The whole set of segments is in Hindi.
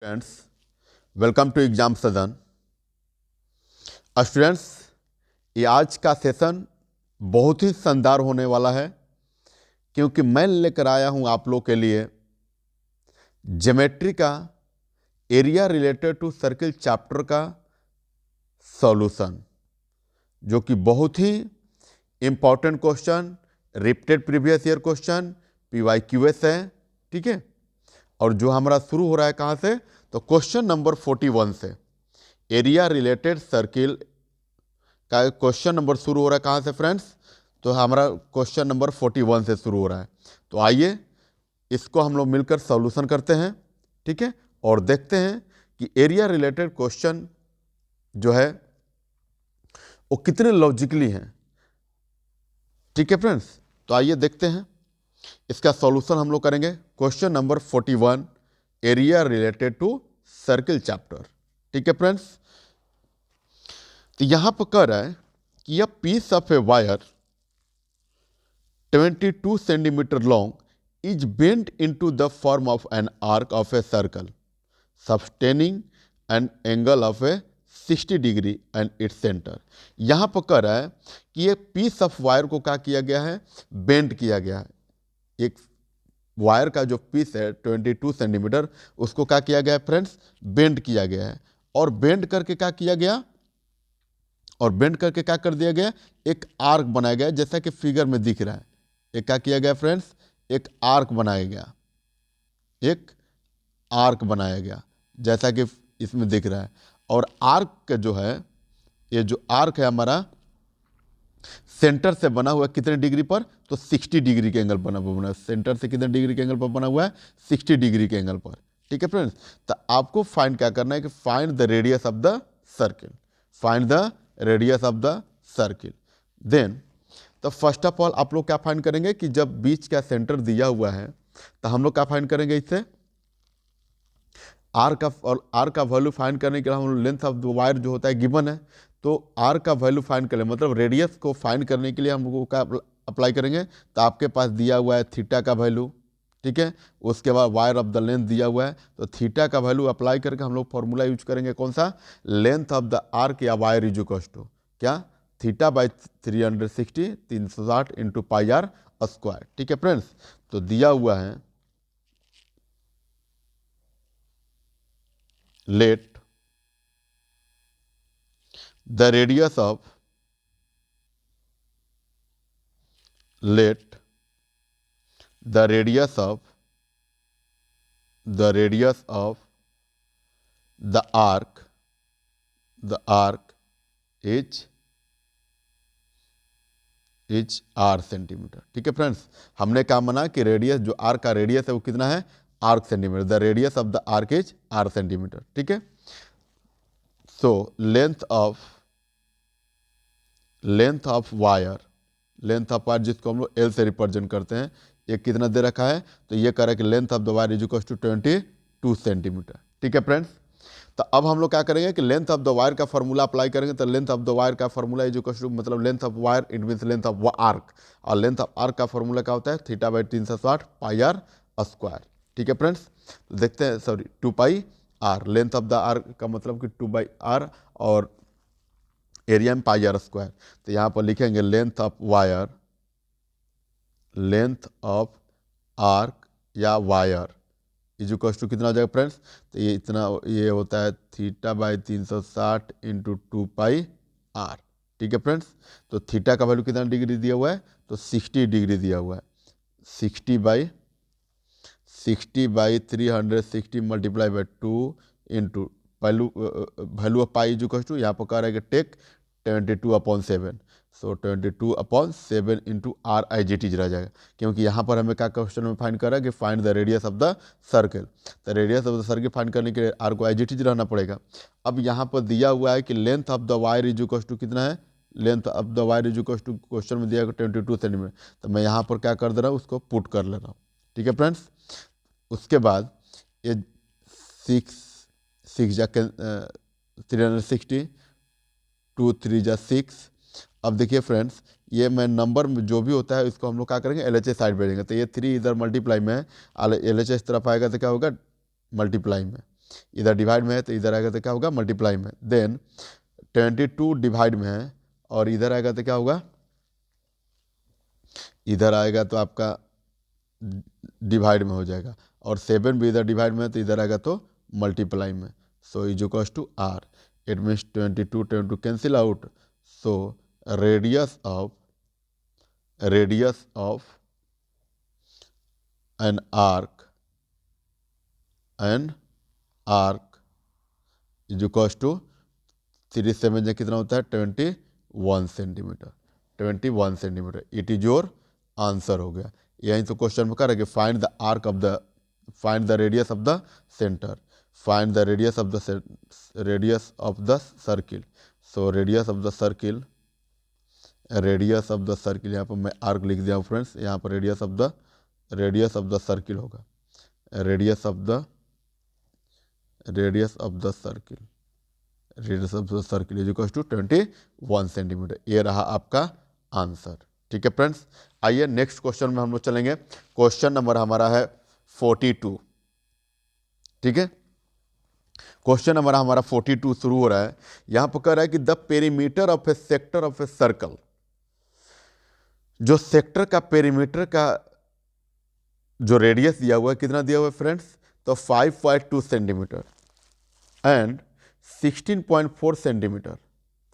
फ्रेंड्स, वेलकम टू एग्जाम सदन। स्टूडेंट्स, ये आज का सेशन बहुत ही शानदार होने वाला है क्योंकि मैं लेकर आया हूं आप लोग के लिए ज्योमेट्री का area related to circle chapter का सॉल्यूशन, जो कि बहुत ही important question, repeated previous year question, PYQS है। ठीक है, और जो हमारा शुरू हो रहा है कहाँ से, तो क्वेश्चन नंबर 41 से। एरिया रिलेटेड सर्किल का क्वेश्चन नंबर शुरू हो रहा है कहाँ से फ्रेंड्स, तो हमारा क्वेश्चन नंबर 41 से शुरू हो रहा है। तो आइए इसको हम लोग मिलकर सॉल्यूशन करते हैं। ठीक है, और देखते हैं कि एरिया रिलेटेड क्वेश्चन जो है वो कितने लॉजिकली हैं। ठीक है फ्रेंड्स, तो आइए देखते हैं इसका सॉल्यूशन हम लोग करेंगे। Question number 41, area related to circle chapter. ठीक है फ्रेंड्स, तो यहां पर कह रहा है कि यह piece of a wire 22 centimetre long is bent into the form of an arc of a circle sustaining an angle of a 60 degree and its centre. यहां पर कह रहा है कि एक पीस ऑफ वायर को क्या किया गया है, बेंट किया गया है। एक वायर का जो पीस है 22 सेंटीमीटर, उसको क्या किया गया है फ्रेंड्स, बेंड किया गया है। और बेंड करके क्या किया गया, और बेंड करके क्या कर दिया गया, एक आर्क बनाया गया, जैसा कि फिगर में दिख रहा है। एक क्या किया गया फ्रेंड्स, एक आर्क बनाया गया, एक आर्क बनाया गया जैसा कि इसमें दिख रहा है। और आर्क जो है, ये जो आर्क है हमारा सेंटर से बना हुआ है कितने डिग्री पर, तो 60 डिग्री के एंगल पर बना है। सेंटर से कितने डिग्री के एंगल पर बना हुआ है, 60 डिग्री के एंगल पर। ठीक है फ्रेंड्स, तो आपको फाइंड क्या करना है कि find the radius of the circle, find the radius of the circle. Then तो फर्स्ट ऑफ ऑल आप लोग क्या फाइंड करेंगे कि जब बीच का सेंटर दिया हुआ है तो हम लोग क्या फाइंड करेंगे, इससे आर का, और आर का वैल्यू फाइंड करने के लिए हम लोग लेंथ ऑफ द वायर जो होता है गिवन है, तो आर का वैल्यू फाइंड करें, मतलब रेडियस को फाइंड करने के लिए हम लोग का अप्लाई करेंगे। तो आपके पास दिया हुआ है थीटा का वैल्यू, ठीक है, उसके बाद वायर ऑफ द लेंथ दिया हुआ है, तो थीटा का वैल्यू अप्लाई करके हम लोग फॉर्मूला यूज करेंगे, कौन सा, लेंथ ऑफ द आर्क या वायर इज इक्वल टू क्या, theta by 360 360 into pi are square. ठीक है फ्रेंड्स, तो दिया हुआ है let the radius of let the radius of the radius of the arc is r centimetre. ठीक है फ्रेंड्स, हमने क्या माना कि रेडियस, जो आर्क का रेडियस है वो कितना है, arc centimetre. The radius of the arc is r centimetre. ठीक है, so length of wire, length of wire जिसको हम लोग L से रिप्रेजेंट करते हैं, ये कितना दे रखा है, तो ये कह रहा है कि length of the wire is equal to 22 centimetre. ठीक है फ्रेंड्स, तो अब हम लोग क्या करेंगे कि लेंथ ऑफ द वायर का फॉर्मूला अप्लाई करेंगे। तो लेंथ ऑफ द वायर का फॉर्मूला इज इक्वल टू, मतलब length of wire it means length of arc, और लेंथ ऑफ आर्क का फॉर्मूला क्या होता है, theta by 360 pi are square. ठीक है फ्रेंड्स, तो देखते हैं, sorry 2 pi r, length of the arc का मतलब कि 2 बाई आर, और एरिया में पाई आर स्क्वायर। तो यहाँ पर लिखेंगे length of wire, length of arc या वायर इज इक्वल टू कितना हो जाएगा फ्रेंड्स, तो ये इतना, ये होता है theta by 360 into 2 pi r. ठीक है फ्रेंड्स, तो थीटा का वैल्यू कितना डिग्री दिया हुआ है, तो 60 डिग्री दिया हुआ है। 60 by 360 multiply by 2 into value of pi is equal to, यहाँ पर कह रहा है कि take 22/7, so 22/7 into r I G T रह जाएगा, क्योंकि यहाँ पर हमें क्या क्वेश्चन में फाइंड कर रहा है कि find the radius of the circle. तो radius of the circle find करने के लिए आर को आई जी टी रहना पड़ेगा। अब यहाँ पर दिया हुआ है कि length of the wire is equal to कितना है, length of the wire is equal to, question में दिया है 22 सेंटीमीटर, तो मैं यहाँ पर क्या कर दे रहा हूँ, उसको पुट कर ले रहा हूँ। ठीक है फ्रेंड्स, उसके बाद ये 6 जा 360 2 3 जा 6। अब देखिए फ्रेंड्स, ये मैं नंबर में जो भी होता है इसको हम लोग क्या करेंगे, LHS साइड भेजेंगे। तो ये 3 इधर मल्टीप्लाई में है, LHS इस तरफ आएगा तो क्या होगा, मल्टीप्लाई में। इधर डिवाइड में है तो इधर आएगा तो क्या होगा, मल्टीप्लाई में। देन 22 डिवाइड में है और इधर आएगा तो क्या होगा, इधर आएगा तो आपका डिवाइड में हो जाएगा, और 7 भी इधर डिवाइड में है तो इधर आएगा तो मल्टीप्लाई में। So is equals to r, it means 22 cancel out. So radius of an arc is equals to 3 7 जो कितना होता है, 21 centimetre. 21 centimetre, it is your answer हो गया। यहीं तो क्वेश्चन में कह रहा है कि find the radius of the centre, find the radius of the circle. So radius of the circle, यहाँ पर मैं आर्क लिख दिया हूँ फ्रेंड्स, यहाँ पर रेडियस ऑफ द सर्किल होगा, radius of the circle is equal to 21 centimetre. ये रहा आपका आंसर। ठीक है फ्रेंड्स, आइए नेक्स्ट क्वेश्चन में हम लोग चलेंगे। क्वेश्चन नंबर हमारा है 42। ठीक है, क्वेश्चन नंबर हमारा 42 शुरू हो रहा है। यहां पर कह रहा है कि the perimeter of A sector of a circle, जो सेक्टर का पेरीमीटर का जो रेडियस दिया हुआ है, कितना दिया हुआ है फ्रेंड्स, तो 5.2 सेंटीमीटर एंड 16.4 सेंटीमीटर,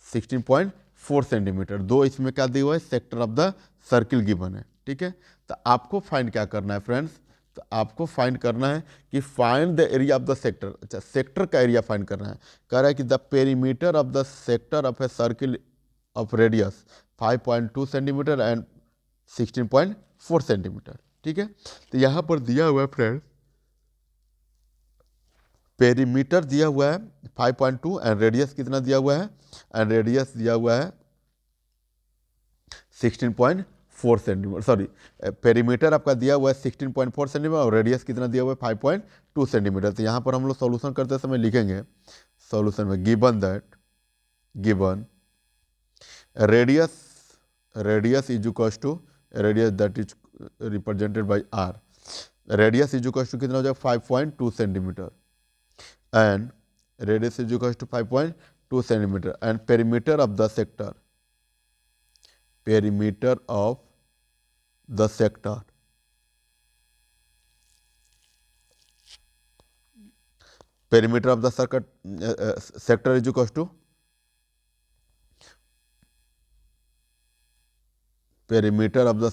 16.4 सेंटीमीटर, दो इसमें क्या दिया हुआ है, sector of the circle given है। ठीक है, तो आपको फाइंड क्या करना है फ्रेंड्स, तो आपको फाइंड करना है कि find the area of the sector. अच्छा, सेक्टर का एरिया फाइंड करना है। कह रहा है कि the perimeter of the sector of a circle of radius 5.2 centimetre and 16.4 centimetre. ठीक है, तो यहाँ पर दिया हुआ है फ्रेंड, पेरीमीटर दिया हुआ है 5.2 एंड रेडियस कितना दिया हुआ है, एंड रेडियस दिया हुआ है 16.4 सेंटीमीटर, सॉरी पेरीमीटर आपका दिया हुआ है 16.4 सेंटीमीटर और रेडियस कितना दिया हुआ है 5.2 सेंटीमीटर। तो यहाँ पर हम लोग सॉल्यूशन करते समय लिखेंगे, सॉल्यूशन में given radius is equals to, radius that is represented by r, radius is equals to कितना हो जाएगा 5.2 centimetre and radius is equals to 5.2 centimetre and perimeter of the sector, perimeter of the sector, perimeter of the sector is equals to, perimeter of the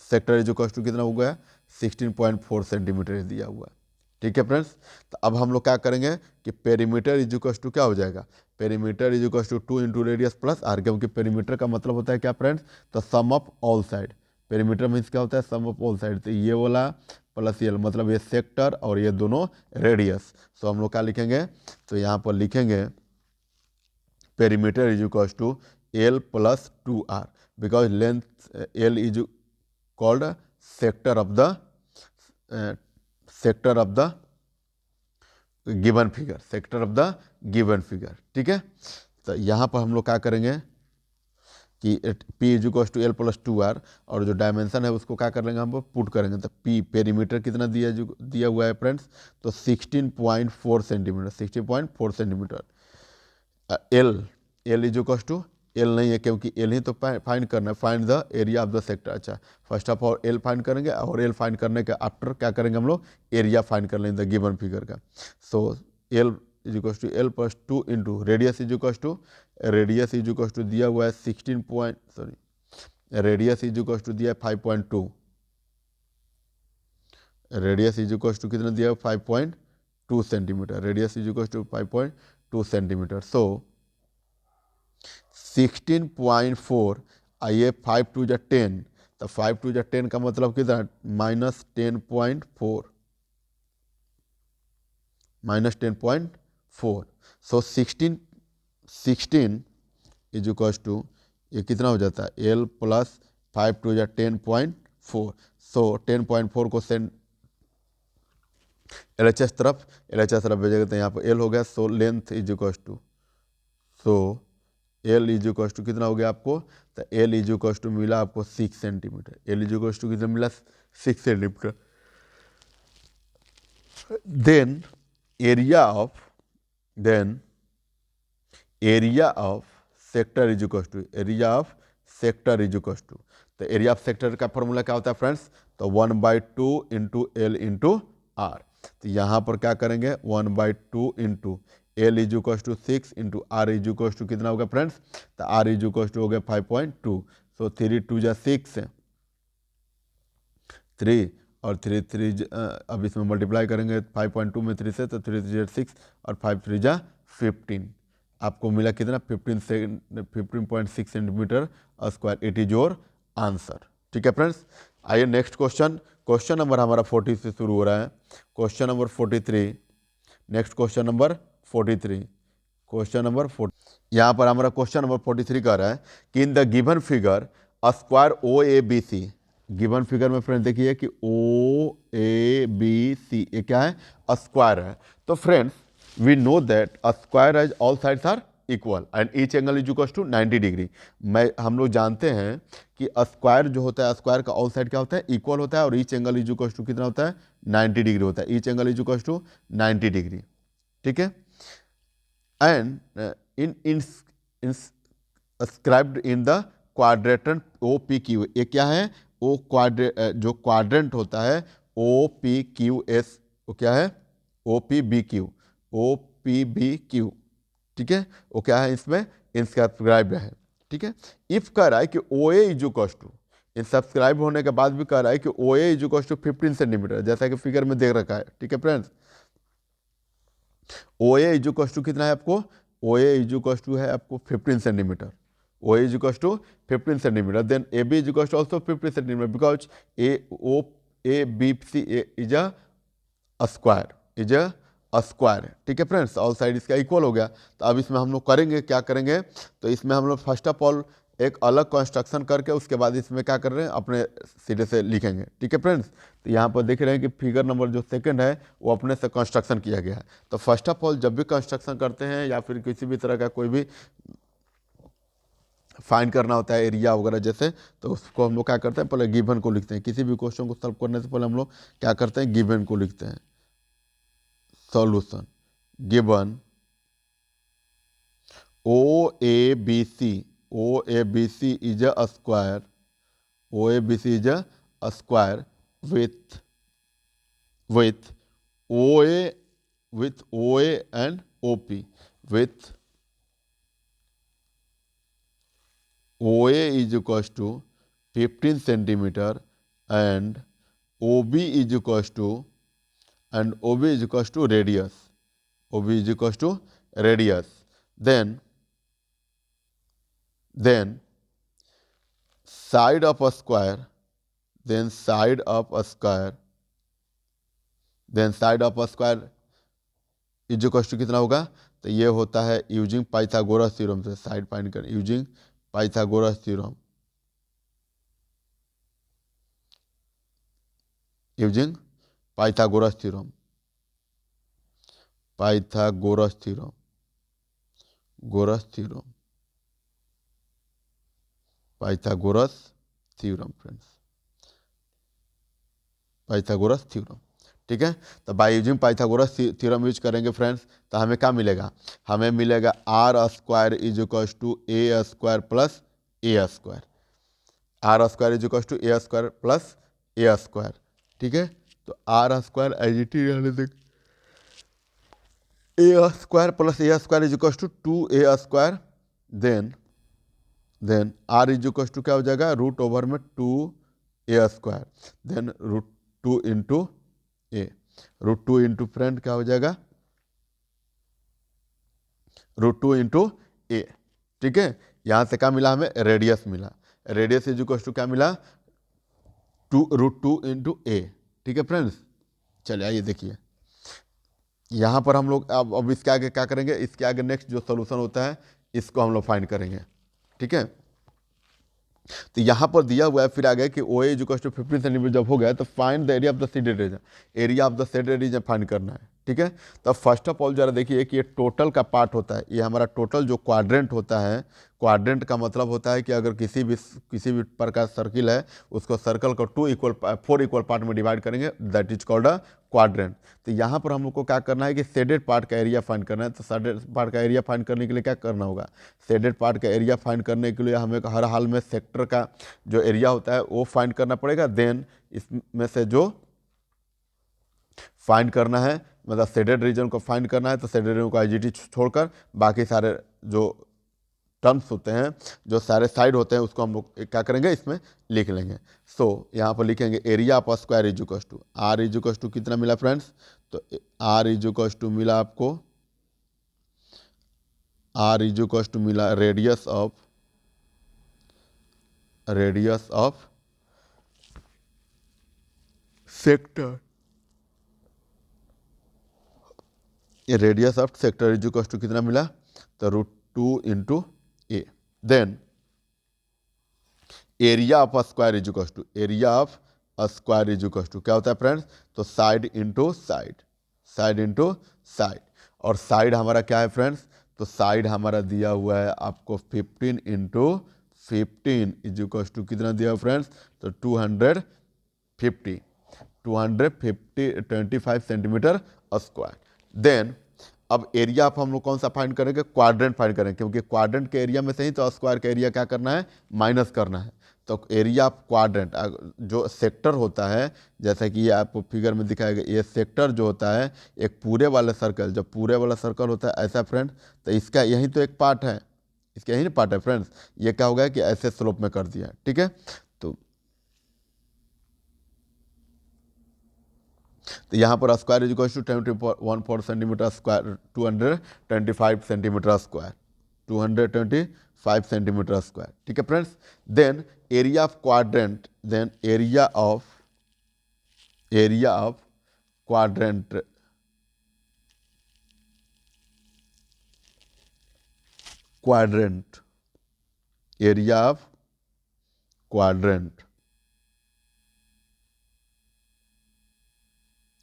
sector is equals to कितना हो गया, 16.4 सेंटीमीटर दिया हुआ है। ठीक है फ्रेंड्स, तो अब हम लोग क्या करेंगे कि पेरीमीटर इज इक्वल्स टू क्या हो जाएगा, perimeter is equals to 2 into radius plus R, क्योंकि पेरीमीटर का मतलब होता है क्या फ्रेंड्स, तो sum of all side. Perimeter means क्या होता है, सम ऑफ ऑल साइड, तो ये वाला प्लस ये, मतलब ये सेक्टर और ये दोनों रेडियस। सो हम लोग क्या लिखेंगे, तो यहाँ पर लिखेंगे perimeter is equals to L plus 2r, because length l is called sector of the given figure, sector of the given figure. ठीक है, तो यहाँ पर हम लोग क्या करेंगे कि P is equals to L plus 2r, और जो डायमेंशन है उसको क्या कर लेंगे, हम पुट करेंगे। तो P पेरीमीटर कितना दिया हुआ है फ्रेंड्स, तो 16.4 centimetre, 16.4 centimetre. L is equals to, L नहीं है क्योंकि एल ही तो फाइंड करना है, find the area of the sector. अच्छा, first of all L find करेंगे और एल फाइंड करने के आफ्टर क्या करेंगे हम लोग, एरिया फाइंड कर लेंगे द गिवन फिगर का। So L is equals to L plus 2 into radius is equals to, radius is equals to दिया हुआ है 16 point, sorry radius is equals to दिया है 5.2, रेडियस इज इक्वल्स टू कितना दिया है 5.2 centimetre, radius is equals to 5.2 centimetre. So 16.4, आइए 5 टू जा 10, तो 5 टू जा 10 का मतलब कितना, minus 10.4, minus 10.4। So 16 is equals to, ये कितना हो जाता है, एल प्लस 5 टू जा 10.4। सो 10.4 को सेंड एल एच एस तरफ भेजेगा, तो यहाँ पर एल हो गया। So length is equals to, so L is equals to कितना हो गया आपको, तो एल इज इक्वल्स टू मिला आपको 6 centimetre, L is equals to कितना मिला 6 centimetre. Then area of then area of sector is equal to area of sector is equal to, तो एरिया ऑफ सेक्टर का फॉर्मूला क्या होता है फ्रेंड्स, तो 1/2 इंटू एल इंटू आर। तो यहाँ पर क्या करेंगे 1/2 into l is equal to 6 into r is equal to कितना होगा फ्रेंड्स, तो आर इज इक्वल टू हो गया 5.2। सो 3 2 जा 6 3 और 3 3 अब इसमें मल्टीप्लाई करेंगे 5.2 में 3 से, तो 3 3 6 और 5 3 जा 15। आपको मिला कितना 15.6 centimetre square. It is your answer. ठीक है फ्रेंड्स, आइए नेक्स्ट क्वेश्चन। क्वेश्चन नंबर हमारा 40 से शुरू हो रहा है। Question number 43। Next question number 43। Question number 40, यहाँ पर हमारा क्वेश्चन नंबर 43 कह रहा है कि in the given figure a square O A B C. Given figure में फ्रेंड देखिए कि ओ ए बी सी ये क्या है, अ स्क्वायर है। तो friends we know that a square as all sides are equal and each angle is equal to 90 degree. हम लोग जानते हैं कि स्क्वायर जो होता है, स्क्वायर का ऑल साइड क्या होता है, इक्वल होता है, और each angle is equal to कितना होता है, 90 डिग्री होता है। Each angle is equal to 90 degree. ठीक है, and in ascribed in the quadrant O P Q. ये क्या है, ओ जो क्वाड्रेंट होता है ओ पी क्यू एस, वो क्या है O P B Q, O P B Q. ठीक है, वो क्या है इसमें इंस्क्राइब्ड है। ठीक है, इफ कह रहा है कि O A is equal to, इन सब्सक्राइब होने के बाद भी कह रहा है कि O A is equal to 15 centimetre, जैसा कि फिगर में देख रखा है। ठीक है friends, O A is equal to कितना है आपको, O A is equal to है आपको 15 centimetre. O is equal to 15 centimetre. Then A B is equal to also 15 centimetre because A B C is a square, is a square. ठीक है फ्रेंड्स, ऑल साइड इसका इक्वल हो गया। तो अब इसमें हम लोग करेंगे क्या करेंगे, तो इसमें हम लोग फर्स्ट ऑफ ऑल एक अलग कंस्ट्रक्शन करके उसके बाद इसमें क्या कर रहे हैं, अपने सीधे से लिखेंगे। ठीक है फ्रेंड्स, तो यहाँ पर देख रहे हैं कि फिगर नंबर जो सेकंड है वो अपने से कंस्ट्रक्शन किया गया है। तो फर्स्ट ऑफ ऑल जब भी कंस्ट्रक्शन करते हैं या फिर किसी भी तरह का कोई भी फाइंड करना होता है एरिया वगैरह जैसे, तो उसको हम लोग क्या करते हैं, पहले गिवन को लिखते हैं। किसी भी क्वेश्चन को सॉल्व करने से पहले हम लोग क्या करते हैं, गिवन को लिखते हैं। Solution given O A B C, O A B C is a square, O A B C is a square with OA with OA and OP, with OA is equals to 15 centimeter and OB is equals to radius, OB is equals to radius. Then side of a square, then side of a square is equal to कितना होगा, तो ये होता है यूजिंग पाइथागोरस थ्योरम से साइड फाइंड कर, using Pythagoras theorem, using Pythagoras theorem, Pythagoras theorem, गोरस theorem, Pythagoras theorem friends, Pythagoras theorem. ठीक है, तो by using Pythagoras theorem use करेंगे फ्रेंड्स, तो हमें क्या मिलेगा, हमें मिलेगा R square is equal to A square plus A square, are square is equal to A square plus A square. ठीक है, तो are square as it is रहने दें, A square plus A square is equal to A square, then R is equal to क्या हो जाएगा, रूट ओवर में 2 A square, then root 2 into A, root 2 into friend क्या हो जाएगा, रूट 2 इंटू ए। ठीक है, यहाँ से क्या मिला हमें, रेडियस मिला, रेडियस इज इक्वल टू क्या मिला, रूट 2 इंटू ए। ठीक है फ्रेंड्स, चलिए आइए देखिए, यहाँ पर हम लोग अब इसके आगे क्या करेंगे, इसके आगे नेक्स्ट जो सोल्यूशन होता है इसको हम लोग फाइंड करेंगे। ठीक है, तो यहाँ पर दिया हुआ है फिर आगे कि O A is equal to 15 centimetre जब हो गया तो find the area of the shaded region, area of the shaded region find करना है। ठीक है। तो फर्स्ट ऑफ ऑल जरा देखिए कि ये टोटल का पार्ट होता है, ये हमारा टोटल जो क्वाड्रेंट होता है, क्वाड्रेंट का मतलब होता है कि अगर किसी भी प्रकार सर्किल है उसको सर्कल को 4 इक्वल पार्ट में डिवाइड करेंगे, that is called a quadrant. तो यहाँ पर हम लोग को क्या करना है कि शेडेड पार्ट का एरिया फाइंड करना है। तो शेडेड पार्ट का एरिया फाइंड करने के लिए क्या करना होगा, शेडेड पार्ट का एरिया फाइंड करने के लिए हमें हर हाल में सेक्टर का जो एरिया होता है वो फाइंड करना पड़ेगा। देन इसमें से जो फाइंड करना है, मतलब शेडेड रीजन को फाइंड करना है, तो शेडेड रीजन को आईजीटी छोड़कर बाकी सारे जो टर्म्स होते हैं, जो सारे साइड होते हैं, उसको हम लोग क्या करेंगे, इसमें लिख लेंगे। सो यहाँ पर लिखेंगे area of square is equal to r is equal to कितना मिला फ्रेंड्स, तो आर इज इक्वल टू मिला आपको, आर इज इक्वल टू मिला रेडियस ऑफ सेक्टर, ये radius of sector is equal to कितना मिला, तो √2 into a. Then area of square is equal to, area of square is equal to क्या होता है फ्रेंड्स, तो side into side, side into side. और साइड हमारा क्या है फ्रेंड्स, तो साइड हमारा दिया हुआ है आपको 15 इंटू 15 इज इक्वल टू कितना दिया हुआ फ्रेंड्स, तो 225 सेंटीमीटर स्क्वायर। देन अब एरिया आप हम लोग कौन सा फाइंड करेंगे, क्वाड्रेंट फाइंड करेंगे, क्योंकि क्वाड्रेंट के एरिया में से ही तो स्क्वायर का एरिया क्या करना है, माइनस करना है। तो एरिया ऑफ क्वाड्रेंट जो सेक्टर होता है, जैसा कि ये आपको फिगर में दिखाया गया, ये सेक्टर जो होता है एक पूरे वाले सर्कल, जब पूरे वाला सर्कल होता है ऐसा फ्रेंड, तो इसका यही तो एक पार्ट है, इसका यही पार्ट है फ्रेंड्स। ये क्या हो गया कि ऐसे स्लोप में कर दिया, ठीक है। तो यहाँ पर square is equal to 214 centimetre square, 225 centimetre square, 225 centimetre square, ठीक है friends. Then area of quadrant, then area of quadrant, area of quadrant,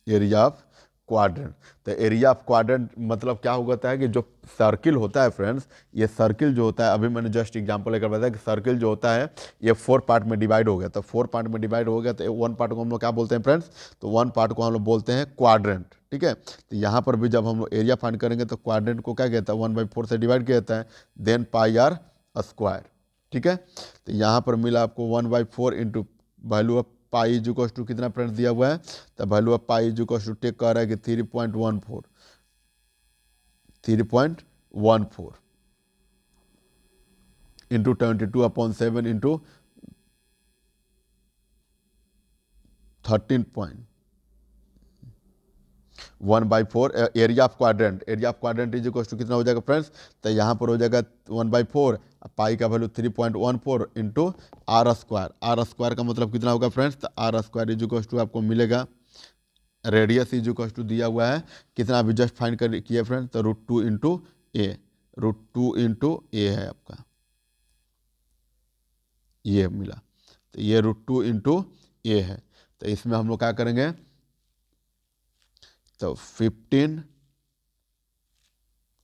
area of quadrant. तो एरिया ऑफ क्वाड्रेंट मतलब क्या होता है कि जो सर्किल होता है फ्रेंड्स, ये सर्किल जो होता है, अभी मैंने जस्ट एग्जांपल लेकर बताया कि सर्किल जो होता है ये 4 पार्ट में डिवाइड हो गया। तो 4 पार्ट में डिवाइड हो गया, तो 1 पार्ट को हम लोग क्या बोलते हैं फ्रेंड्स, तो 1 पार्ट को हम लोग बोलते हैं क्वाड्रेंट, ठीक है। तो यहाँ पर भी जब हम लोग एरिया फाइंड करेंगे तो क्वाड्रेंट को क्या कहता है, 1/4 से डिवाइड किया जाता है, देन पाई आर स्क्वायर, ठीक है। तो यहाँ पर मिला आपको 1/4 into value of pi is equal to कितना फ्रेंड्स दिया हुआ है, तो value of pi is equal to take कर रहा है कि 3.14 into 22/7 into 13.1/4 area of quadrant, area of quadrant is equal to कितना हो जाएगा फ्रेंड्स, तो यहाँ पर हो जाएगा 1/4, पाई का value 3.14 into r square, are square का मतलब कितना होगा फ्रेंड्स, तो are square is equal to आपको मिलेगा, रेडियस इज इक्वल टू दिया हुआ है कितना अभी जस्ट फाइंड कर किया फ्रेंड्स, तो √2 इंटू ए, √2 इंटू ए है आपका, ये मिला। तो ये √2 इंटू ए है। तो इसमें हम लोग क्या करेंगे, तो 15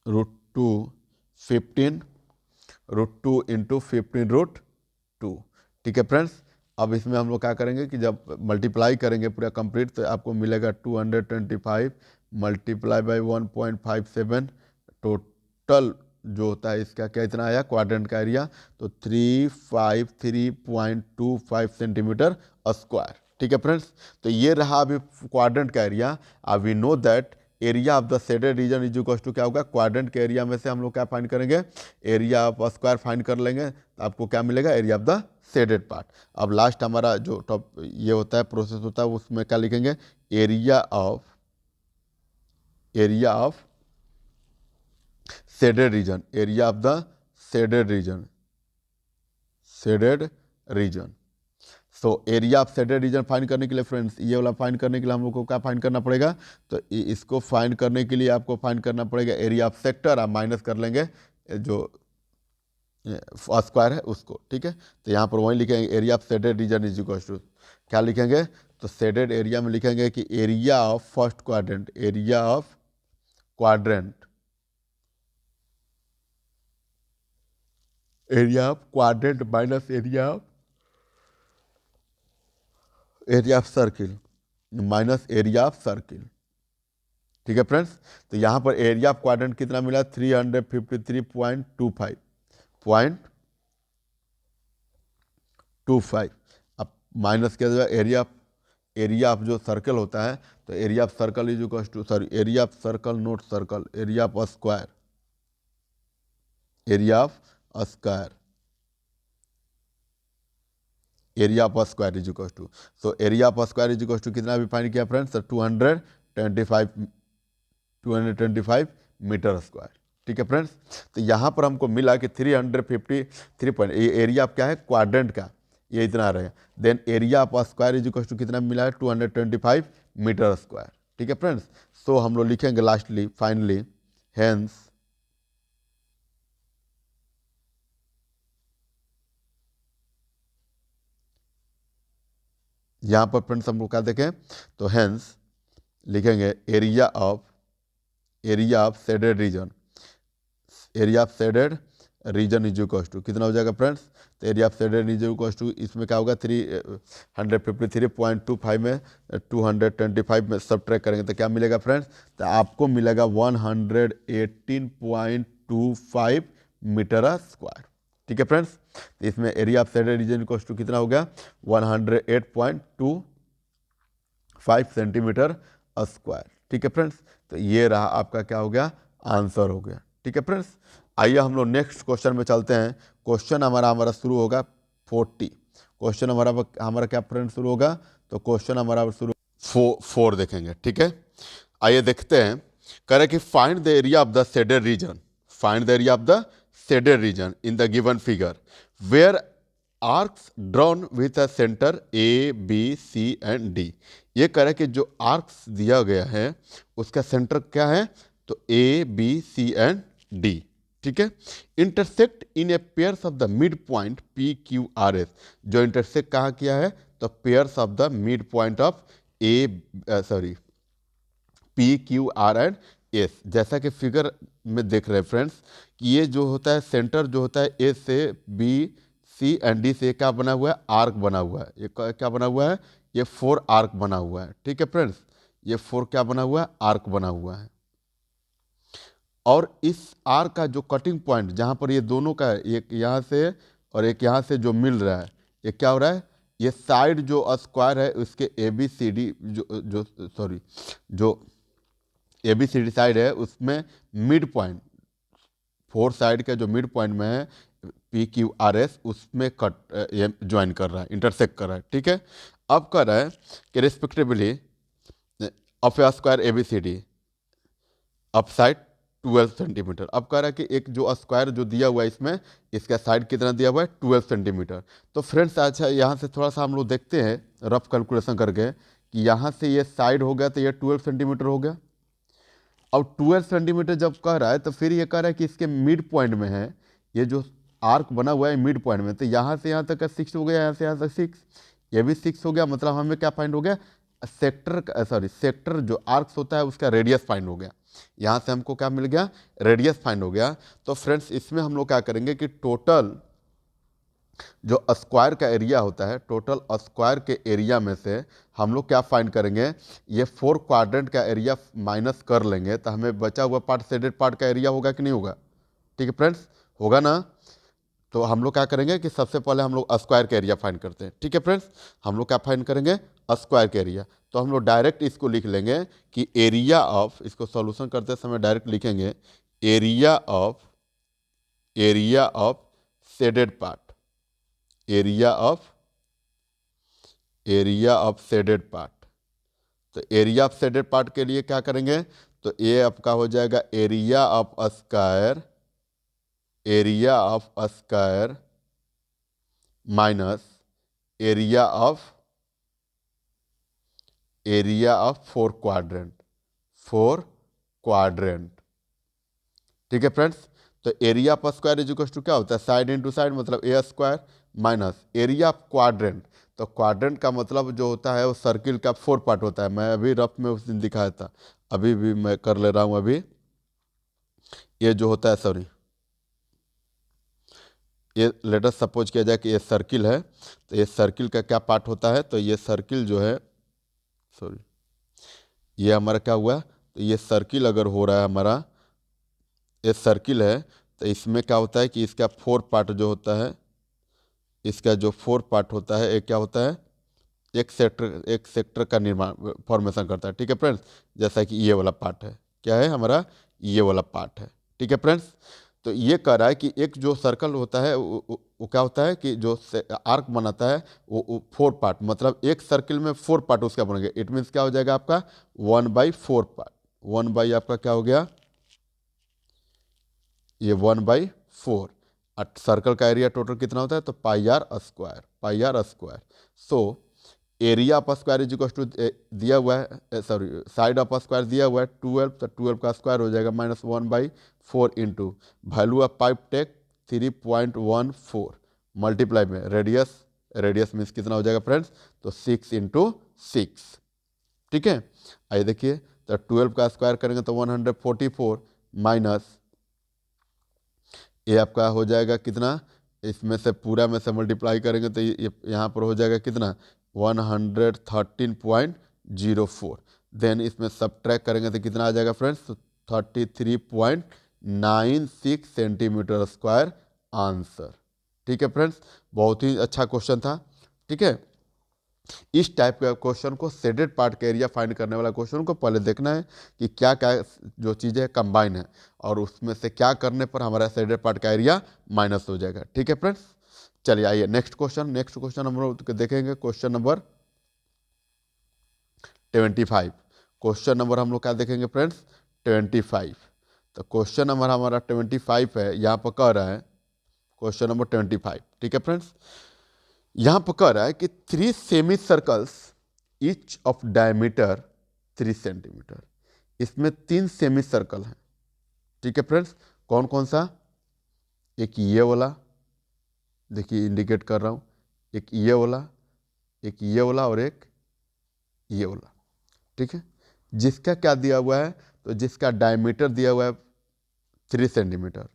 √2 इंटू 15√2, ठीक है फ्रेंड्स। अब इसमें हम लोग क्या करेंगे कि जब मल्टीप्लाई करेंगे पूरा कंप्लीट, तो आपको मिलेगा 225 मल्टीप्लाई बाई 1.57, टोटल जो होता है इसका क्या इतना आया क्वाड्रेंट का एरिया, तो 353.25 सेंटीमीटर स्क्वायर, ठीक है फ्रेंड्स। तो ये रहा अभी क्वाड्रेंट का एरिया। अब we know that area of the shaded region is equal to क्या होगा, क्वाड्रेंट के एरिया में से हम लोग क्या फाइंड करेंगे, एरिया ऑफ स्क्वायर फाइंड कर लेंगे, तो आपको क्या मिलेगा, area of the shaded part. अब लास्ट हमारा जो टॉप ये होता है प्रोसेस होता है, उसमें क्या लिखेंगे, area of shaded region, area of the shaded reason, so area of shaded region find करने के लिए फ्रेंड्स, ये वाला फाइंड करने के लिए हम लोग को क्या फाइंड करना पड़ेगा, तो इसको फाइंड करने के लिए आपको फाइंड करना पड़ेगा एरिया ऑफ सेक्टर, आप माइनस कर लेंगे जो स्क्वायर है उसको, ठीक है। तो यहाँ पर वही लिखेंगे area of shaded region is equal to क्या लिखेंगे, तो शेडेड एरिया में लिखेंगे कि area of first quadrant, area of quadrant, area of quadrant minus area of circle minus area of circle. ठीक है फ्रेंड्स, तो यहाँ पर एरिया ऑफ क्वाड्रेंट कितना मिला, 353.25। अब माइनस किया जाएगा एरिया ऑफ जो सर्कल होता है, तो area of circle is equal to, sorry, area of circle not circle, area of square, area of square, area of square is equal to, so area of square is equal to कितना भी फाइंड किया फ्रेंड्स, 225 मीटर स्क्वायर। ठीक है फ्रेंड्स, तो यहाँ पर हमको मिला कि 353 पॉइंट, ये एरिया ऑफ क्या है, क्वाड्रेंट का, ये इतना रहेगा। Then area of square is equal to कितना मिला है, 225 मीटर स्क्वायर। ठीक है फ्रेंड्स, सो हम लोग लिखेंगे लास्टली फाइनली, हेंस यहाँ पर फ्रेंड्स हम लोग क्या देखें, तो हेंस लिखेंगे area of shaded region, area of shaded region is equal to कितना हो जाएगा फ्रेंड्स, तो area of shaded region equal to, इसमें क्या होगा, 353.25 में 225 में सब्ट्रैक्ट करेंगे तो क्या मिलेगा फ्रेंड्स, तो आपको मिलेगा 118.25 मीटर स्क्वायर। ठीक है फ्रेंड्स, तो इसमें area of shaded region equal to कितना हो गया, 108.25 सेंटीमीटर स्क्वायर। ठीक है फ्रेंड्स, तो ये रहा आपका क्या हो गया, आंसर हो गया। ठीक है फ्रेंड्स, आइए हम लोग नेक्स्ट क्वेश्चन में चलते हैं। क्वेश्चन हमारा शुरू होगा 40, क्वेश्चन हमारा क्या फ्रेंड्स शुरू होगा, तो क्वेश्चन हमारा शुरू 4 देखेंगे। ठीक है, आइए देखते हैं। कह रहे कि find the area of the shaded region, find the area of the shaded region in the given figure where arcs drawn with a centre A B C and D. ये कह रहा है कि जो आर्क्स दिया गया है उसका सेंटर क्या है, तो A B C and D. ठीक है, intersect in a pairs of the mid point P Q R S, जो इंटरसेक्ट कहाँ किया है, तो pairs of the mid point of P Q R and S. जैसा कि फिगर में देख रहे हैं फ्रेंड्स कि ये जो होता है सेंटर जो होता है ए से बी सी एंड डी से क्या बना हुआ है, आर्क बना हुआ है। ये क्या बना हुआ है, ये 4 आर्क बना हुआ है। ठीक है फ्रेंड्स, ये 4 क्या बना हुआ है, आर्क बना हुआ है। और इस आर्क का जो कटिंग पॉइंट जहाँ पर ये दोनों का, एक यहाँ से और एक यहाँ से जो मिल रहा है, ये क्या हो रहा है, ये साइड जो स्क्वायर है उसके ए बी सी डी जो A B C D side है उसमें मिड पॉइंट, 4 साइड का जो मिड पॉइंट में है पी क्यू आर एस, उसमें ज्वाइन कर रहा है, इंटरसेक्ट कर रहा है। ठीक है, अब कह रहा है कि respectively of a square A B C D up side 12 centimetre. अब कह रहा है कि एक जो स्क्वायर जो दिया हुआ है इसमें, इसका साइड कितना दिया हुआ है, 12 सेंटीमीटर। तो फ्रेंड्स अच्छा यहाँ से थोड़ा सा हम लोग देखते हैं रफ कैलकुलेशन करके कि यहाँ से ये साइड हो गया तो ये 12 सेंटीमीटर हो गया। अब 12 सेंटीमीटर जब कह रहा है तो फिर ये कह रहा है कि इसके मिड पॉइंट में है, ये जो आर्क बना हुआ है मिड पॉइंट में, तो यहाँ से यहाँ तक का 6 हो गया, यहाँ से यहाँ तक 6, ये भी 6 हो गया। मतलब हमें क्या फाइंड हो गया, सेक्टर जो आर्क्स होता है उसका रेडियस फाइंड हो गया। यहाँ से हमको क्या मिल गया, रेडियस फाइंड हो गया। तो फ्रेंड्स इसमें हम लोग क्या करेंगे कि टोटल जो स्क्वायर का एरिया होता है, टोटल स्क्वायर के एरिया में से हम लोग क्या फाइंड करेंगे, ये 4 क्वाड्रेंट का एरिया माइनस कर लेंगे तो हमें बचा हुआ पार्ट, शेडेड पार्ट का एरिया होगा कि नहीं होगा। ठीक है फ्रेंड्स, होगा ना। तो हम लोग क्या करेंगे कि सबसे पहले हम लोग स्क्वायर का एरिया फाइंड करते हैं। ठीक है फ्रेंड्स, हम लोग क्या फाइंड करेंगे, स्क्वायर का एरिया। तो हम लोग डायरेक्ट इसको लिख लेंगे कि एरिया ऑफ, इसको सॉल्यूशन करते समय डायरेक्ट लिखेंगे area of shaded part, area of shaded part. तो एरिया ऑफ शेडेड पार्ट के लिए क्या करेंगे, तो ये आपका हो जाएगा area of square minus area of 4 quadrant. ठीक है फ्रेंड्स, तो area of square is equal to क्या होता है, साइड इंटू साइड, मतलब A square minus area of quadrant. तो क्वाड्रेंट का मतलब जो होता है वो सर्किल का 4 पार्ट होता है। मैं अभी रफ में उस दिन दिखाया था, अभी भी मैं कर ले रहा हूँ। अभी ये जो होता है, सॉरी, ये लेट अस सपोज किया जाए कि ये सर्किल है, तो ये सर्किल का क्या पार्ट होता है, तो ये सर्किल जो है, सॉरी, ये हमारा क्या हुआ, तो ये सर्किल अगर हो रहा है हमारा, ये सर्किल है, तो इसमें क्या होता है कि इसका 4 पार्ट जो होता है, इसका जो 4 पार्ट होता है, एक क्या होता है, एक सेक्टर का निर्माण फॉर्मेशन करता है। ठीक है फ्रेंड्स, जैसा कि ये वाला पार्ट है, क्या है हमारा, ये वाला पार्ट है। ठीक है फ्रेंड्स, तो ये कह रहा है कि एक जो सर्कल होता है वो क्या होता है कि जो आर्क बनाता है वो 4 पार्ट, मतलब एक सर्किल में 4 पार्ट उसका बनेगा। इट मीन्स क्या हो जाएगा आपका 1/4 पार्ट, 1 बाई आपका क्या हो गया, ये 1/4। सर्कल का एरिया टोटल कितना होता है, तो pi are square, pi are square. So area of square is equal to दिया हुआ है, सॉरी, साइड ऑफ स्क्वायर दिया हुआ है 12, तो 12 का स्क्वायर हो जाएगा -1/4 into value of pi take 3.14 multiply में रेडियस, रेडियस मीन्स कितना हो जाएगा फ्रेंड्स, तो 6 × 6। ठीक है, आइए देखिए, तो 12 का स्क्वायर करेंगे तो 144 माइनस ये आपका हो जाएगा कितना, इसमें से पूरा में से मल्टीप्लाई करेंगे तो ये यहाँ पर हो जाएगा कितना, 113.04। देन इसमें सब्ट्रैक्ट करेंगे तो कितना आ जाएगा फ्रेंड्स, 33.96 सेंटीमीटर स्क्वायर आंसर। ठीक है फ्रेंड्स, बहुत ही अच्छा क्वेश्चन था। ठीक है, इस टाइप के क्वेश्चन को, शेडेड पार्ट का एरिया फाइंड करने वाला क्वेश्चन को पहले देखना है कि क्या क्या जो चीज़ें कंबाइन है, और उसमें से क्या करने पर हमारा शेडेड पार्ट का एरिया माइनस हो जाएगा। ठीक है फ्रेंड्स, चलिए आइए नेक्स्ट क्वेश्चन हम लोग देखेंगे, क्वेश्चन नंबर 25। क्वेश्चन नंबर हम लोग क्या देखेंगे फ्रेंड्स, 25। तो क्वेश्चन नंबर हमारा 25 है, यहाँ पर कह रहा है क्वेश्चन नंबर 25। ठीक है फ्रेंड्स, यहाँ पर कह रहा है कि 3 semi circles each of diameter 3 centimetre. इसमें 3 सेमी सर्कल हैं। ठीक है फ्रेंड्स, कौन कौन सा, एक ये वाला, देखिए इंडिकेट कर रहा हूँ, एक ये वाला, एक ये वाला और एक ये वाला। ठीक है, जिसका क्या दिया हुआ है, तो जिसका डायमीटर दिया हुआ है 3 centimetre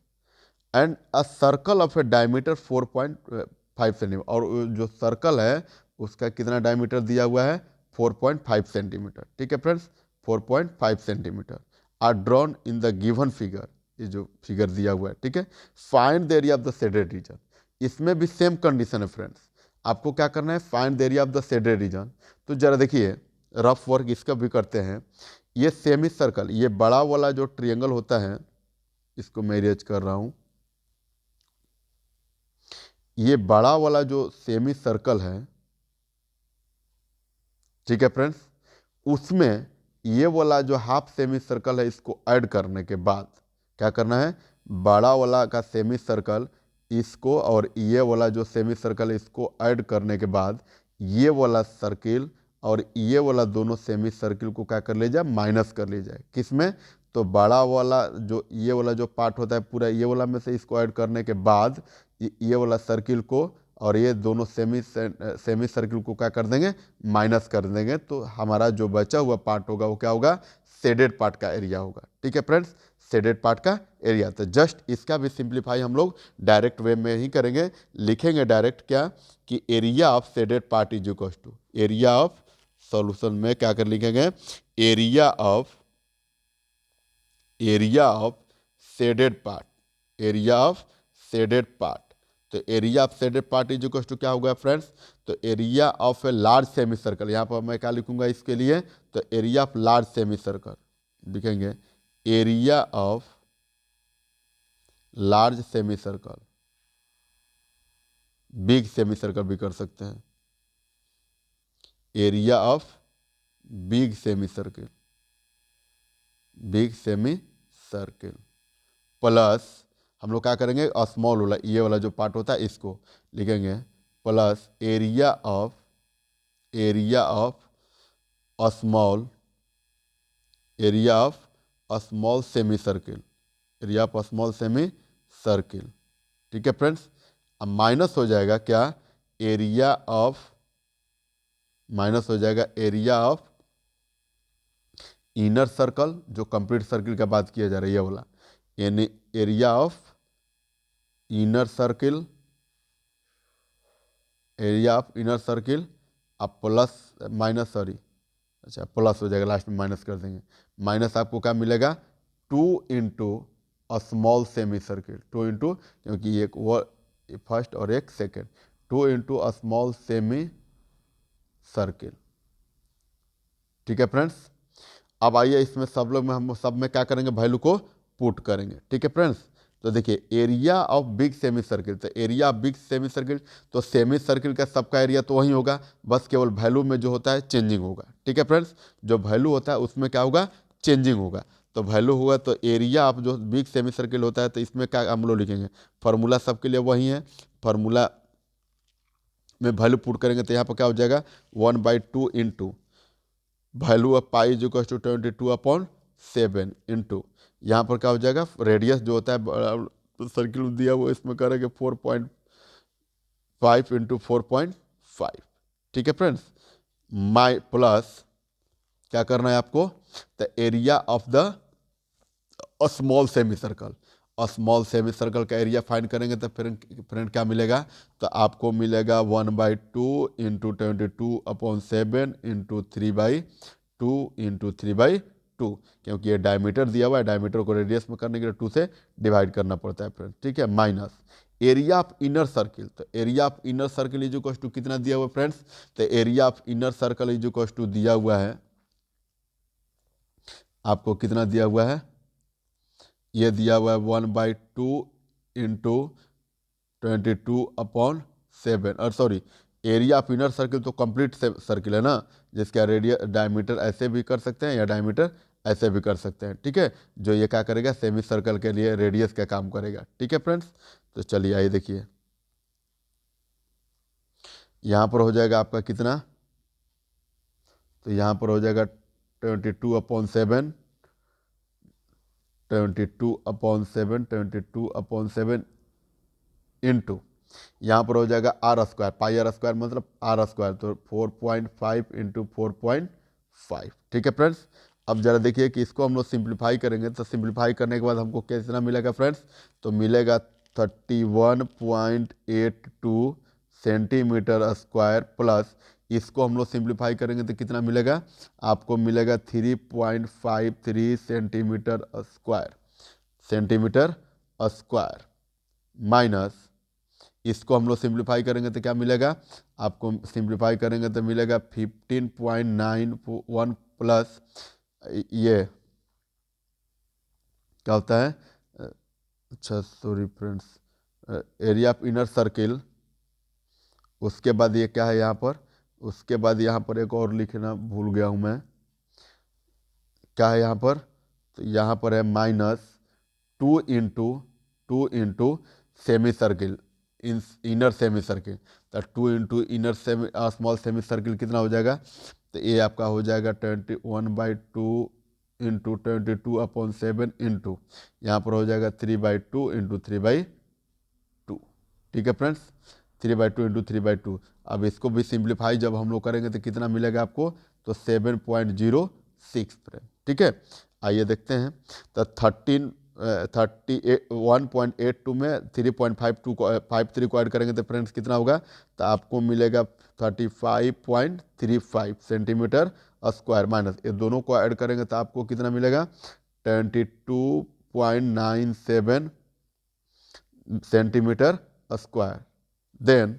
and a circle of A diameter 4.5 centimetre, और जो सर्कल है उसका कितना डायमीटर दिया हुआ है, 4.5 सेंटीमीटर। ठीक है friends, 4.5 centimetre are drawn in the given figure, ये जो फिगर दिया हुआ है। ठीक है, find the area of the shaded region. इसमें भी सेम कंडीशन है फ्रेंड्स, आपको क्या करना है, find the area of the shaded region. तो जरा देखिए, रफ वर्क इसका भी करते हैं। ये सेमी सर्कल, ये बड़ा वाला जो ट्रिएंगल होता है, इसको मैं इरेज कर रहा हूँ, ये बड़ा वाला जो सेमी सर्कल है, ठीक है फ्रेंड्स, उसमें ये वाला जो हाफ सेमी सर्कल है, इसको ऐड करने के बाद क्या करना है, बड़ा वाला का सेमी सर्कल इसको और ये वाला जो सेमी सर्कल है इसको ऐड करने के बाद ये वाला सर्किल और ये वाला दोनों सेमी सर्किल को क्या कर ले जाए, माइनस कर ले जाए। किसमें, तो बड़ा वाला जो ये वाला जो पार्ट होता है पूरा ये वाला में से इसको ऐड करने के बाद ये वाला सर्किल को और ये दोनों सेमी सर्किल को क्या कर देंगे, माइनस कर देंगे। तो हमारा जो बचा हुआ पार्ट होगा वो क्या होगा, शेडेड पार्ट का एरिया होगा। ठीक है फ्रेंड्स, शेडेड पार्ट का एरिया। तो जस्ट इसका भी सिंप्लीफाई हम लोग डायरेक्ट वे में ही करेंगे, लिखेंगे डायरेक्ट क्या, कि area of shaded part is equal to area of, solution में क्या कर लिखेंगे, area of shaded part, area of shaded part. तो area of shaded part is equal to क्या होगा फ्रेंड्स, तो area of a large semi circle, यहाँ पर मैं क्या लिखूंगा इसके लिए, तो area of large semi circle लिखेंगे, area of large semi circle, big semi circle भी कर सकते हैं, area of big semi circle, big semi circle plus हम लोग क्या करेंगे, स्मॉल वाला ये वाला जो पार्ट होता है इसको लिखेंगे, plus area of small, area of small semi circle, area of small semi circle. ठीक है फ्रेंड्स, अब माइनस हो जाएगा क्या, एरिया ऑफ, माइनस हो जाएगा एरिया ऑफ इनर सर्कल, जो कंप्लीट सर्किल का बात किया जा रहा है ये वाला, यानी area of inner circle, area of inner circle, अब प्लस माइनस, सॉरी, अच्छा प्लस हो जाएगा, लास्ट में माइनस कर देंगे। माइनस आपको क्या मिलेगा, 2 अ स्मॉल सेमी सर्किल, 2 क्योंकि एक वो फर्स्ट और एक second, 2 a small semi circle. ठीक है फ्रेंड्स, अब आइए इसमें सब लोग में हम सब में क्या करेंगे, वैल्यू को पुट करेंगे। ठीक है फ्रेंड्स, तो देखिए area of big semi circle, तो area of big semi circle, तो सेमी सर्किल का सबका एरिया तो वही होगा, बस केवल वैल्यू में जो होता है चेंजिंग होगा। ठीक है फ्रेंड्स, जो वैल्यू होता है उसमें क्या होगा, चेंजिंग होगा। तो वैल्यू होगा तो एरिया ऑफ जो बिग सेमी सर्किल होता है, तो इसमें क्या हम लोग लिखेंगे, फार्मूला सबके लिए वही है, फार्मूला में वैल्यू पुट करेंगे तो यहाँ पर क्या हो जाएगा, 1/2 into value of pi is equal to 22/7 into, यहाँ पर क्या हो जाएगा, रेडियस जो होता है सर्किल दिया वो इसमें करेंगे 4.5 इंटू 4.5। ठीक है फ्रेंड्स, माई प्लस क्या करना है आपको, the area of the small semi circle, small semi circle का एरिया फाइंड करेंगे तो फ्रेंड क्या मिलेगा, तो आपको मिलेगा 1/2 इंटू 22/7 इंटू 3/2 इंटू 3/2, क्योंकि ये डायमीटर दिया हुआ है, डायमीटर को रेडियस में करने के लिए 2 से डिवाइड करना पड़ता है फ्रेंड। ठीक है, minus area of inner circle, तो area of inner circle is equal to कितना दिया हुआ है फ्रेंड्स, तो area of inner circle is equal to दिया हुआ है आपको, कितना दिया हुआ है, ये दिया हुआ है 1/2 इंटू 22/7, और sorry area of inner circle तो कंप्लीट सर्किल है ना, जिसका रेडियस डायमीटर ऐसे भी कर सकते हैं या डायमीटर ऐसे भी कर सकते हैं। ठीक है, जो ये क्या करेगा, सेमी सर्कल के लिए रेडियस का काम करेगा। ठीक है फ्रेंड्स, तो चलिए आइए देखिए, यहाँ पर हो जाएगा आपका कितना, तो यहाँ पर हो जाएगा 22/7, 22/7 इंटू, यहाँ पर हो जाएगा r square, pi are square मतलब आर स्क्वायर, तो 4.5 इंटू 4.5। ठीक है फ्रेंड्स, अब जरा देखिए कि इसको हम लोग सिंप्लीफाई करेंगे, तो सिंप्लीफाई करने के बाद हमको कितना मिलेगा फ्रेंड्स, तो मिलेगा 31.82 सेंटीमीटर स्क्वायर, प्लस इसको हम लोग सिंप्लीफाई करेंगे तो कितना मिलेगा, आपको मिलेगा 3.53 सेंटीमीटर स्क्वायर, माइनस इसको हम लोग सिंप्लीफाई करेंगे तो क्या मिलेगा, आपको सिंप्लीफाई करेंगे तो मिलेगा 15.91 प्लस ये क्या होता है, अच्छा sorry friends, area of inner circle, उसके बाद ये क्या है यहाँ पर, उसके बाद यहाँ पर एक और लिखना भूल गया हूँ मैं, क्या है यहाँ पर, तो यहाँ पर है minus 2 into semi circle, inner semi circle, तो 2 into inner semi small semi circle कितना हो जाएगा, तो ये आपका हो जाएगा 21/2 इंटू 22/7 इंटू यहाँ पर हो जाएगा 3/2 इंटू 3/2। ठीक है फ्रेंड्स, 3/2 इंटू 3/2। अब इसको भी सिंप्लीफाई जब हम लोग करेंगे तो कितना मिलेगा आपको, तो 7.06 फ्रेंड। ठीक है, आइए देखते हैं, तो 1.82 में 3.53 को ऐड करेंगे तो फ्रेंड्स कितना होगा, तो आपको मिलेगा 35.35 सेंटीमीटर स्क्वायर, माइनस ये दोनों को ऐड करेंगे तो आपको कितना मिलेगा, 22.97 सेंटीमीटर स्क्वायर। देन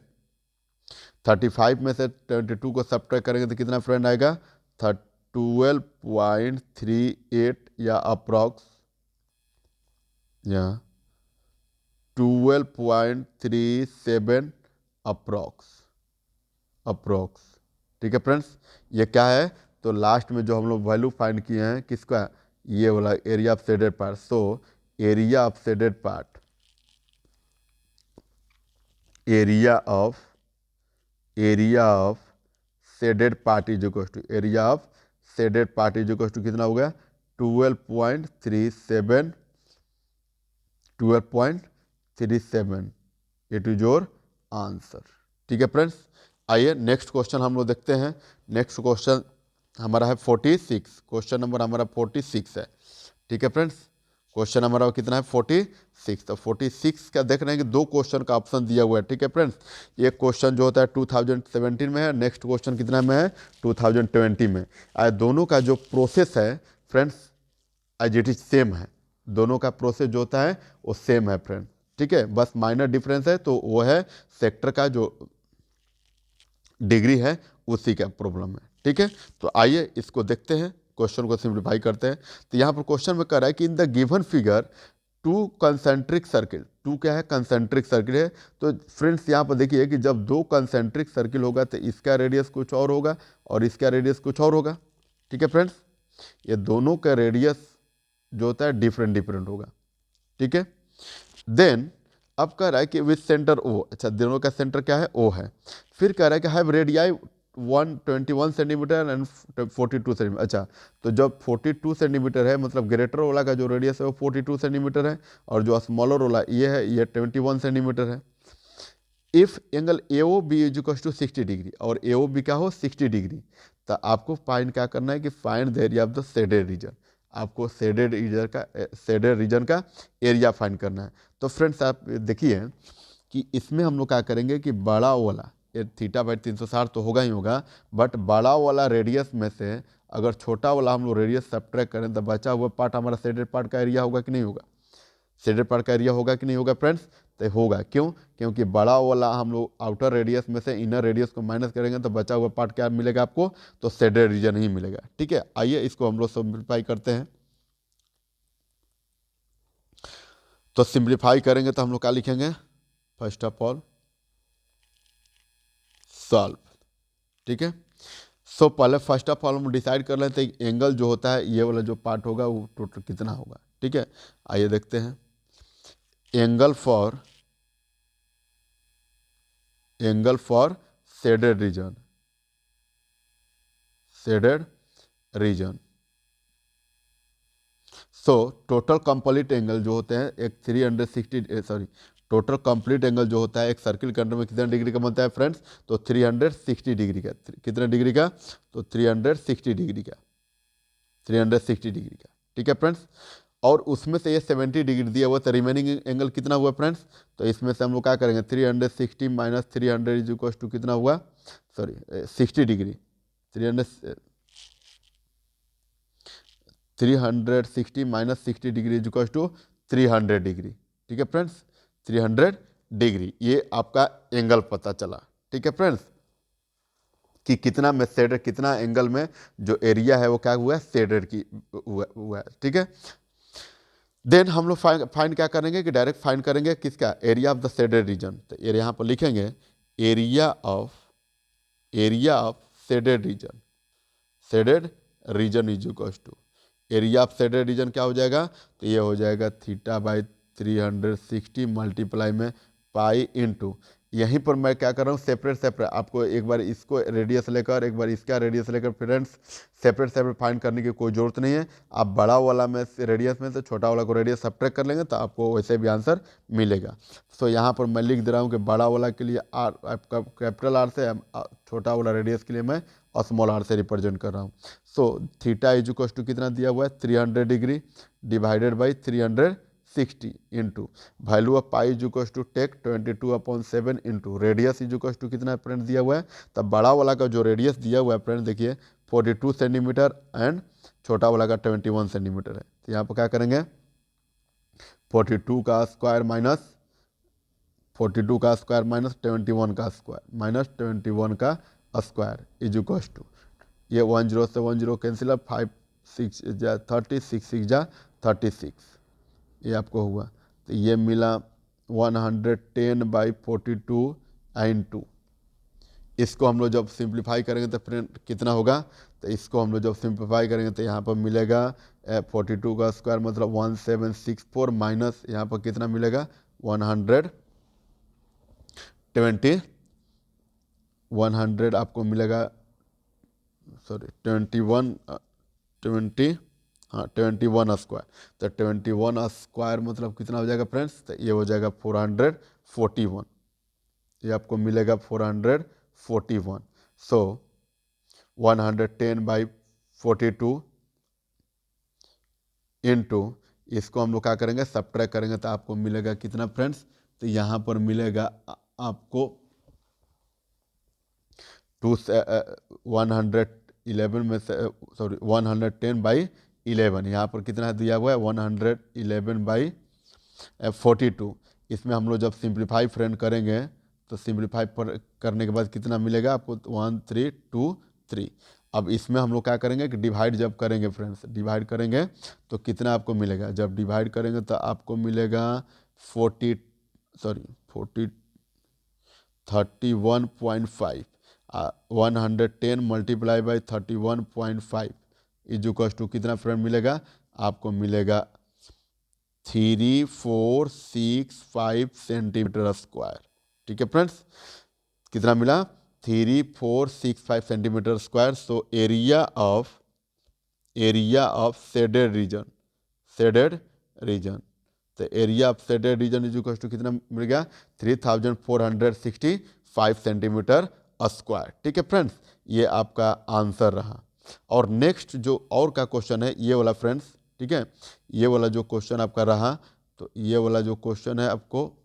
35 में से 22 को सब्ट्रैक्ट करेंगे तो कितना फ्रेंड आएगा, 12.38 या अप्रॉक्स, या 12.37 अप्रॉक्स। ठीक है फ्रेंड्स, ये क्या है, तो लास्ट में जो हम लोग वैल्यू फाइंड किए हैं किसका, ये वाला area of shaded part, so area of shaded part, area of shaded part is equal to, area of shaded part is equal to कितना हो गया, 12.37 इट इज योर आंसर। ठीक है फ्रेंड्स, आइए नेक्स्ट क्वेश्चन हम लोग देखते हैं। नेक्स्ट क्वेश्चन हमारा है 46, क्वेश्चन नंबर हमारा 46 है। ठीक है फ्रेंड्स, क्वेश्चन हमारा कितना है 46। तो 46 का देख रहे हैं कि दो क्वेश्चन का ऑप्शन दिया हुआ है। ठीक है फ्रेंड्स, एक क्वेश्चन जो होता है 2017 में है, नेक्स्ट क्वेश्चन कितना में है 2020 में। दोनों का जो प्रोसेस है friends as it is same है, दोनों का प्रोसेस जो होता है वो सेम है फ्रेंड। ठीक है, बस माइनर डिफरेंस है, तो वो है सेक्टर का जो डिग्री है उसी का प्रॉब्लम है। ठीक है, तो आइए इसको देखते हैं, क्वेश्चन को सिंप्लीफाई करते हैं। तो यहाँ पर क्वेश्चन में कह रहा है कि in the given figure two concentric circle, two क्या है कंसेंट्रिक सर्किल है। तो फ्रेंड्स यहाँ पर देखिए कि जब दो कंसेंट्रिक सर्किल होगा तो इसका रेडियस कुछ और होगा और इसका रेडियस कुछ और होगा। ठीक है फ्रेंड्स, ये दोनों का रेडियस जो होता है डिफरेंट डिफरेंट होगा। ठीक है, देन अब कह रहा है कि विथ सेंटर ओ, अच्छा दोनों का सेंटर क्या है ओ है। फिर कह रहा है कि have radii 121 centimetre and 42 centimetre. अच्छा, तो जब 42 सेंटीमीटर है मतलब ग्रेटर वाला का जो रेडियस है वो 42 सेंटीमीटर है और जो स्मॉलर वाला ये है ये 21 सेंटीमीटर है। If angle A O B is equal to 60 degree और ए ओ बी क्या हो 60 डिग्री, तो आपको फाइंड क्या करना है कि find the area of the shaded reason. आपको शेडेड रीजन का एरिया फाइंड करना है। तो फ्रेंड्स आप देखिए कि इसमें हम लोग क्या करेंगे कि बड़ा वाला ये थीटा बाई 360 तो होगा ही होगा, बट बड़ा वाला रेडियस में से अगर छोटा वाला हम लोग रेडियस सब्ट्रैक्ट करें तो बचा हुआ पार्ट हमारा शेडेड पार्ट का एरिया होगा कि नहीं होगा, शेडेड पार्ट का एरिया होगा कि नहीं होगा फ्रेंड्स, तो होगा। क्यों, क्योंकि बड़ा वाला हम लोग आउटर रेडियस में से इनर रेडियस को माइनस करेंगे तो बचा हुआ पार्ट क्या मिलेगा आपको, तो शेडेड रीजन ही मिलेगा। ठीक है, आइए इसको हम लोग सिंप्लीफाई करते हैं। तो सिंप्लीफाई करेंगे तो हम लोग क्या लिखेंगे, फर्स्ट ऑफ ऑल सॉल्व। ठीक है, सो पहले फर्स्ट ऑफ ऑल हम डिसाइड कर लेते हैं एंगल जो होता है ये वाला जो पार्ट होगा वो टोटल कितना होगा। ठीक है, आइए देखते हैं angle for shaded region, shaded reason. So total complete angle जो होते हैं एक 360 सॉरी टोटल कंप्लीट एंगल जो होता है एक सर्किल के अंदर में कितने डिग्री का बनता है फ्रेंड्स, तो 360 डिग्री का। कितने डिग्री का, तो 360 डिग्री का, 360 डिग्री का। ठीक है फ्रेंड्स, और उसमें से ये 70 डिग्री दिया हुआ तो रिमेनिंग एंगल कितना हुआ फ्रेंड्स, तो इसमें से हम लोग क्या करेंगे 360 माइनस 300 इज इक्वल टू कितना हुआ, sorry 60 degree, 360 minus 60 degree is equal to 300 degree. ठीक है फ्रेंड्स, 300 डिग्री ये आपका एंगल पता चला। ठीक है फ्रेंड्स, कि कितना में शेडेड, कितना एंगल में जो एरिया है वो क्या हुआ है शेडेड की हुआ है। ठीक है, देन हम लोग फाइंड क्या करेंगे कि डायरेक्ट फाइंड करेंगे किसका, area of the shaded region. तो यहाँ पर लिखेंगे area of shaded region, shaded region is equal to area of shaded region क्या हो जाएगा, तो ये हो जाएगा थीटा बाई 360 मल्टीप्लाई में पाई इंटू, यहीं पर मैं क्या कर रहा हूँ सेपरेट आपको एक बार इसको रेडियस लेकर एक बार इसका रेडियस लेकर फ्रेंड्स सेपरेट फाइंड करने की कोई ज़रूरत नहीं है। आप बड़ा वाला में रेडियस में से छोटा वाला को रेडियस सब्ट्रैक्ट कर लेंगे तो आपको वैसे भी आंसर मिलेगा। सो यहाँ पर मैं लिख दे रहा हूँ कि बड़ा वाला के लिए आर आपका कैपिटल आर से, छोटा वाला रेडियस के लिए मैं स्मॉल आर से रिप्रेजेंट कर रहा हूँ। So theta is equal to कितना दिया हुआ है 300 degree divided by 360 into value of pi is equal to take 22/7 into radius is equal to कितना फ्रेंड दिया हुआ है, तब बड़ा वाला का जो रेडियस दिया हुआ है फ्रेंड देखिए 42 सेंटीमीटर एंड छोटा वाला का 21 सेंटीमीटर है। तो यहाँ पर क्या करेंगे 42 का स्क्वायर माइनस 41 का स्क्वायर इज इक्वल टू ये 10 से 10 कैंसिल अप 5 6 जा 30 6 6 जा 36 ये आपको हुआ। तो ये मिला 110/42 इंटू, इसको हम लोग जब सिंप्लीफाई करेंगे तो फ्रेंड कितना होगा, तो इसको हम लोग जब सिंप्लीफाई करेंगे तो यहाँ पर मिलेगा 42 का स्क्वायर मतलब 1764 माइनस यहाँ पर कितना मिलेगा 100 आपको मिलेगा, सॉरी 21 स्क्वायर। तो 21 स्क्वायर मतलब कितना हो जाएगा फ्रेंड्स, तो ये हो जाएगा 441। ये आपको मिलेगा 441। सो 110/42 इंटू इसको हम लोग क्या करेंगे, सब्ट्रैक्ट करेंगे तो आपको मिलेगा कितना फ्रेंड्स, तो यहाँ पर मिलेगा आपको 111 में से, सॉरी 110/11, यहाँ पर कितना दिया हुआ है 111/42। इसमें हम लोग जब सिंप्लीफाई फ्रेंड करेंगे तो सिंप्लीफाई करने के बाद कितना मिलेगा आपको, 1323। अब इसमें हम लोग क्या करेंगे कि डिवाइड जब करेंगे फ्रेंड्स, डिवाइड करेंगे तो कितना आपको मिलेगा, जब डिवाइड करेंगे तो आपको मिलेगा 31.5। 110 मल्टीप्लाई बाई 31.5 इज टू कितना फ्रेंड मिलेगा, आपको मिलेगा 3465 सेंटीमीटर स्क्वायर। ठीक है फ्रेंड्स, कितना मिला, 3465 centimetre square. So area of shaded region, तो area of shaded region is equal to कितना मिल गया, 3465 सेंटीमीटर स्क्वायर। ठीक है फ्रेंड्स, ये आपका आंसर रहा। और नेक्स्ट जो और का क्वेश्चन है ये वाला फ्रेंड्स, ठीक है, ये वाला जो क्वेश्चन आपका रहा, तो ये वाला जो क्वेश्चन है आपको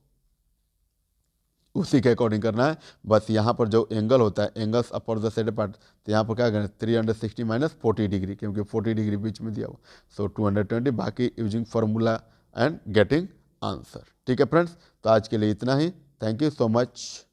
उसी के अकॉर्डिंग करना है। बस यहाँ पर जो एंगल होता है, angles upper the shaded part, तो यहाँ पर क्या करें 360 माइनस 40 डिग्री, क्योंकि 40 डिग्री बीच में दिया हुआ। सो 220, बाकी using formula and getting answer. ठीक है फ्रेंड्स, तो आज के लिए इतना ही। Thank you so much.